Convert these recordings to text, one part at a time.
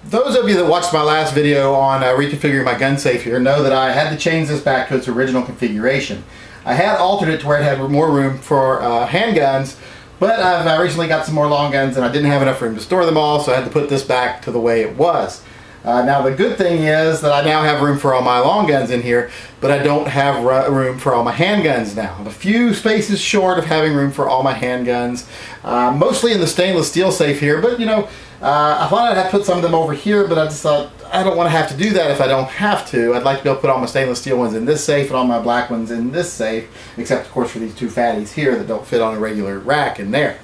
Those of you that watched my last video on reconfiguring my gun safe here know that I had to change this back to its original configuration. I had altered it to where it had more room for handguns, but I've recently got some more long guns and I didn't have enough room to store them all, so I had to put this back to the way it was. Now the good thing is that I now have room for all my long guns in here, but I don't have room for all my handguns now. I'm a few spaces short of having room for all my handguns, mostly in the stainless steel safe here, but you know, I thought I'd have to put some of them over here, but I just thought I don't want to have to do that if I don't have to. I'd like to be able to put all my stainless steel ones in this safe and all my black ones in this safe, except of course for these two fatties here that don't fit on a regular rack in there.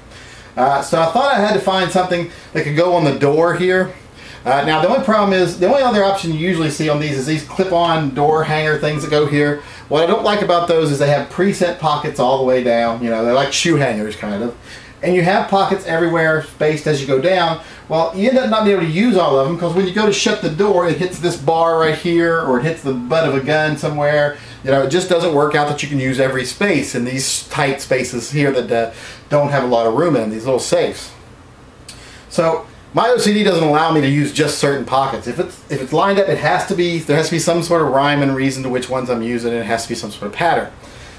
So I thought I had to find something that could go on the door here. Now the only problem is, the only other option you usually see on these is these clip-on door hanger things that go here. What I don't like about those is they have preset pockets all the way down. You know, they're like shoe hangers kind of. And you have pockets everywhere spaced as you go down. Well, you end up not being able to use all of them because when you go to shut the door, it hits this bar right here or it hits the butt of a gun somewhere. You know, it just doesn't work out that you can use every space in these tight spaces here that don't have a lot of room in these little safes. So my OCD doesn't allow me to use just certain pockets. If it's lined up, there has to be some sort of rhyme and reason to which ones I'm using, and it has to be some sort of pattern.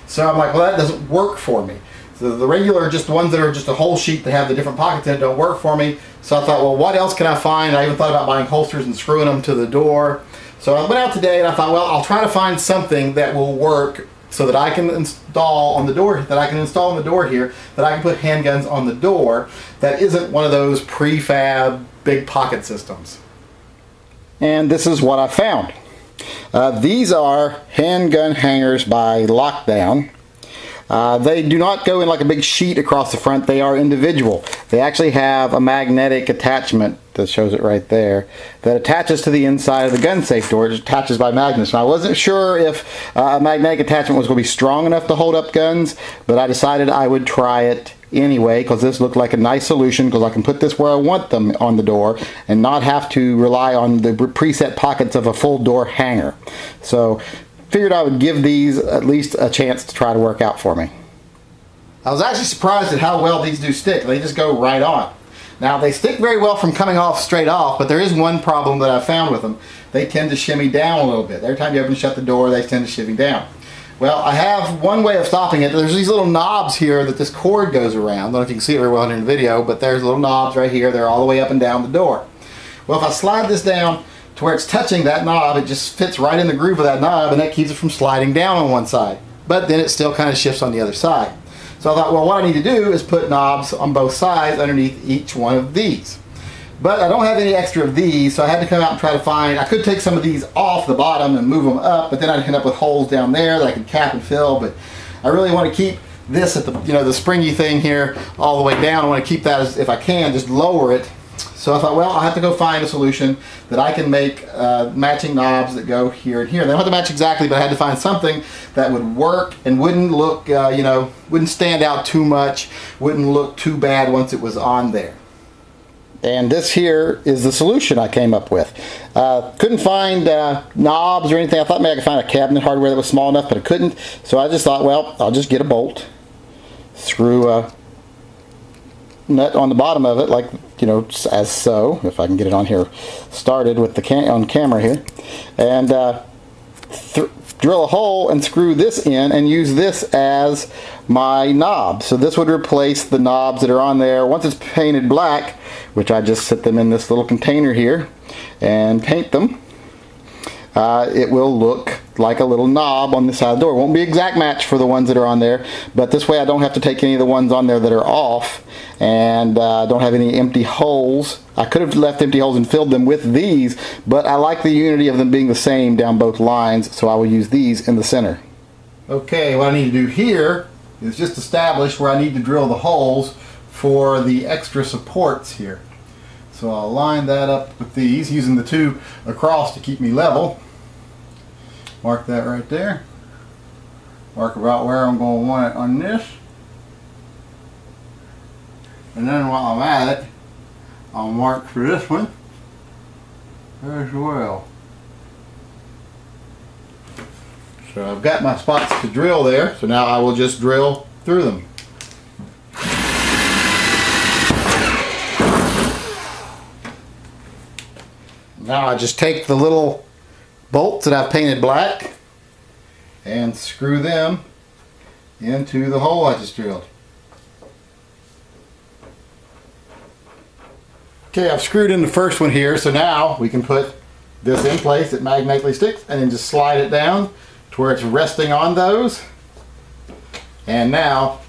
So I'm like, well, that doesn't work for me. So the regular, just the ones that are just a whole sheet that have the different pockets in it don't work for me. So I thought, well, what else can I find? I even thought about buying holsters and screwing them to the door. So I went out today and I thought, well, I'll try to find something that will work so that I can install on the door, here, that I can put handguns on the door that isn't one of those prefab big pocket systems. And this is what I found. These are handgun hangers by Lockdown. They do not go in like a big sheet across the front. They are individual. They actually have a magnetic attachment that shows it right there that attaches to the inside of the gun safe door. It attaches by magnets. Now I wasn't sure if a magnetic attachment was going to be strong enough to hold up guns, but I decided I would try it anyway because this looked like a nice solution because I can put this where I want them on the door and not have to rely on the preset pockets of a full door hanger. So figured I would give these at least a chance to try to work out for me. I was actually surprised at how well these do stick. They just go right on. Now they stick very well from coming off straight off, but there is one problem that I found with them. They tend to shimmy down a little bit. Every time you open and shut the door, they tend to shimmy down. Well, I have one way of stopping it. There's these little knobs here that this cord goes around. I don't know if you can see it very well in the video, but there's little knobs right here. They're all the way up and down the door. Well, if I slide this down to where it's touching that knob, it just fits right in the groove of that knob, and that keeps it from sliding down on one side. But then it still kind of shifts on the other side. So I thought, well, what I need to do is put knobs on both sides underneath each one of these. But I don't have any extra of these, so I had to come out and try to find, I could take some of these off the bottom and move them up, but then I'd end up with holes down there that I could cap and fill. But I really want to keep this at the, you know, the springy thing here all the way down. I want to keep that, as, if I can, just lower it. So I thought, well, I'll have to go find a solution that I can make matching knobs that go here and here. They don't have to match exactly, but I had to find something that would work and wouldn't look, you know, wouldn't stand out too much, wouldn't look too bad once it was on there. And this here is the solution I came up with. Couldn't find knobs or anything. I thought maybe I could find a cabinet hardware that was small enough, but I couldn't. So I just thought, well, I'll just get a bolt, screw a nut on the bottom of it, like, you know, as so. If I can get it on here started with the on camera here, and drill a hole and screw this in and use this as my knob. So this would replace the knobs that are on there. Once it's painted black, which I just set them in this little container here and paint them, it will look like a little knob on the side of the door. It won't be exact match for the ones that are on there, but this way I don't have to take any of the ones on there that are off, and don't have any empty holes. I could have left empty holes and filled them with these, but I like the unity of them being the same down both lines, so I will use these in the center. Okay, what I need to do here is just establish where I need to drill the holes for the extra supports here. So I'll line that up with these, using the two across to keep me level. Mark that right there. Mark about where I'm going to want it on this. And then while I'm at it, I'll mark for this one as well. So I've got my spots to drill there, so now I will just drill through them. Now I just take the little bolts that I've painted black and screw them into the hole I just drilled. Okay, I've screwed in the first one here, so now we can put this in place. It magnetically sticks, and then just slide it down to where it's resting on those. And now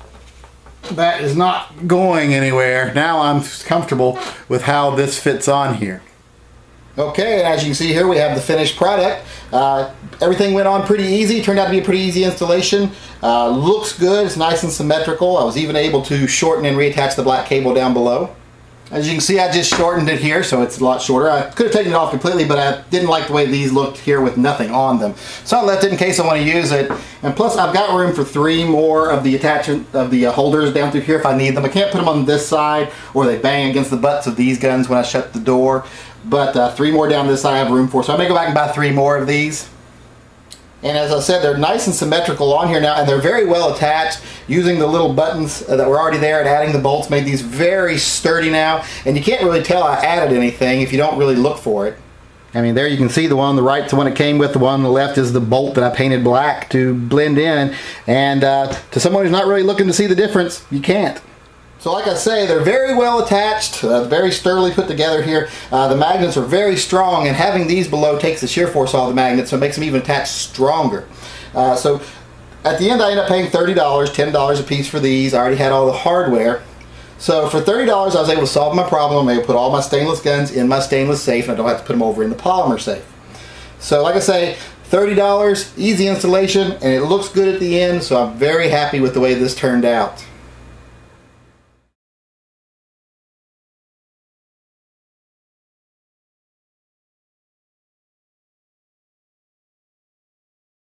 that is not going anywhere. Now I'm comfortable with how this fits on here. Okay, and as you can see here, we have the finished product. Everything went on pretty easy. Turned out to be a pretty easy installation. Looks good. It's nice and symmetrical. I was even able to shorten and reattach the black cable down below. As you can see, I just shortened it here, so it's a lot shorter. I could have taken it off completely, but I didn't like the way these looked here with nothing on them. So I left it in case I want to use it. And plus, I've got room for 3 more of the attachment of the holders down through here if I need them. I can't put them on this side, or they bang against the butts of these guns when I shut the door. But 3 more down this side I have room for, so I may go back and buy 3 more of these. And as I said, they're nice and symmetrical on here now, and they're very well attached. Using the little buttons that were already there and adding the bolts made these very sturdy now. And you can't really tell I added anything if you don't really look for it. I mean, there you can see the one on the right's the one it came with. The one on the left is the bolt that I painted black to blend in. And to someone who's not really looking to see the difference, you can't. So like I say, they're very well attached, very sturdily put together here. The magnets are very strong, and having these below takes the shear force off the magnets, so it makes them even attach stronger. So at the end I ended up paying $30, $10 a piece for these. I already had all the hardware. So for $30 I was able to solve my problem. I was able to put all my stainless guns in my stainless safe, and I don't have to put them over in the polymer safe. So like I say, $30, easy installation, and it looks good at the end, so I'm very happy with the way this turned out.